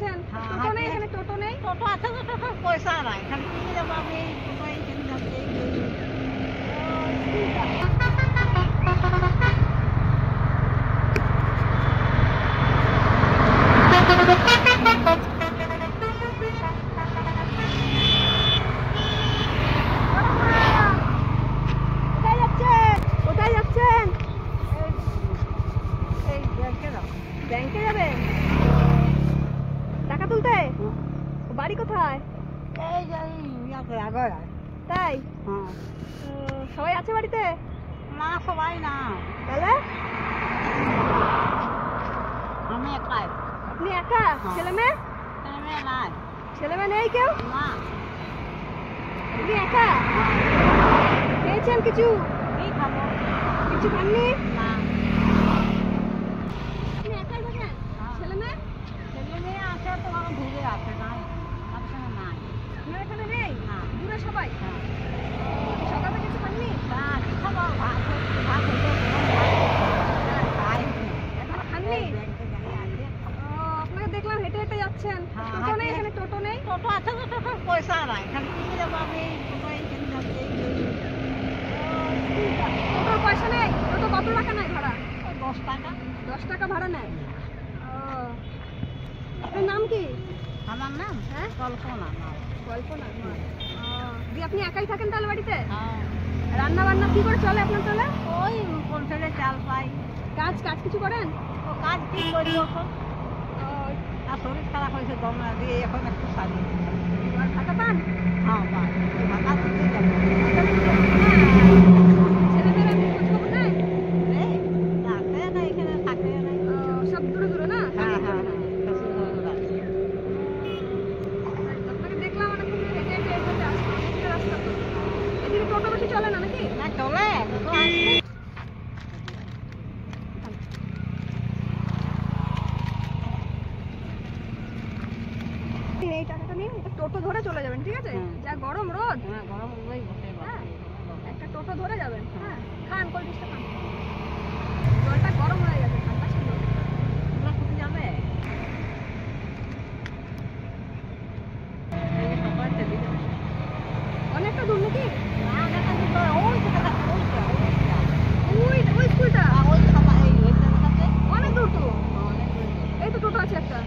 যাচ্ছেন? টোটো নেই এখানে, টোটো নেই? টোটো আছে তো, টোটোর পয়সা নাই, খালি কি যাবো আমি এই টোটোয় এখানে যাচ্ছি এই কোথায় যাচ্ছেন? কোথায় যাচ্ছেন? এই ব্যাংকে যাবো। ব্যাংকে যাবেন? টাকা তুলতে? বাড়ি কোথায়? এই যে ইয়াতে আগয় তাই? হ্যাঁ। সবাই আছে বাড়িতে? না সবাই না, তাহলে আমি একাই। আপনি একা? হ্যাঁ। ছেলে মেয়ে? ছেলে নাই ছেলে মেয়ে নেই কেউ? না। আপনি একা? খেয়েছেন কিছু? কি খাবো? কিছু খাননি? না। আপনি একাই থাকেন? হ্যাঁ। ছেলে মেয়ে? ছেলে মেয়ে আছে, তোমার দূরে আছে, নাই আমার সঙ্গে নাই। আপনার এখানে নেই? না। দূরে সবাই? হ্যাঁ। সকালে কিছু খাননি? না, কি খাবো? ভাত ভাত হইলে খাইনি। এখনো খাননি? এই ব্যাংকে যাই আছে। আপনাকে দেখলাম হেঁটে হেঁটে যাচ্ছেন। হ্যাঁ, টোটো নেই হাঁটে- এখানে, টোটো নেই? টোটো আছে তো, টোটোর পয়সা নাই, খালি কি যাবো আমি এই টোটোয় এখানে যাচ্ছি এই টোটোর পয়সা নেই? টোটো কত টাকা নেয় ভাড়া? 10 টাকা। 10 টাকা ভাড়া নেয়? আপনার নাম কি? আমার নাম হ্যাঁ? কল্পনা নাম। কল্পনা। দিয়ে আপনি একাই থাকেন তাহলে বাড়িতে? হ্যাঁ। রান্না বান্না কি করে চলে আপনার তাহলে? ওই কন্ট্রোলে চাল পাই। কাজ কাজ কিছু করেন? ও কাজ কি করি এখন? আর শরীর খারাপ হয়েছে দম না দিয়ে এখন একটু সারিয়ে দিচ্ছি। আর ভাতা পান? হ্যাঁ বা ভাতা দিতে যাবো। ছেলেমেয়েরা একটু খোঁজ খবর নেয়? এই, রাখে না এখানে, থাকে না। সব দূরে দূরে না? হ্যাঁ হ্যাঁ হ্যাঁ, আপনাকে দেখলাম অনেকক্ষণ ধরে হেঁটে হেঁটে এগোতে আসছেন, হেঁটে রাস্তা তো। এদিকে টোটো বেশি চলে না নাকি? না চলে টোটো আসছে। এই টাকাটা নিন, এটা টোটো ধরে চলে যাবেন, ঠিক আছে? হুম। যা গরম রোদ। হ্যাঁ গরম ওই বসে হ্যাঁ। বসে। একটা টোটো ধরে যাবেন। হ্যাঁ, খান কোল্ড ড্রিঙ্কসটা খান। জলটা গরম হয়ে গেছে, ঠান্ডা ছিল। তোমরা কোথায় যাবে? এই সকাল চলে যাবে। অনেকটা দূর নাকি? না দেখা দিত ওই তো দেখা ওইটা ওইটা। ওই ওই স্কুলটা? ওই খাবার এই ওইটা দেখাচ্ছে। অনেক দূর তো। অনেক দূর। এই তো টোটো আছে একটা।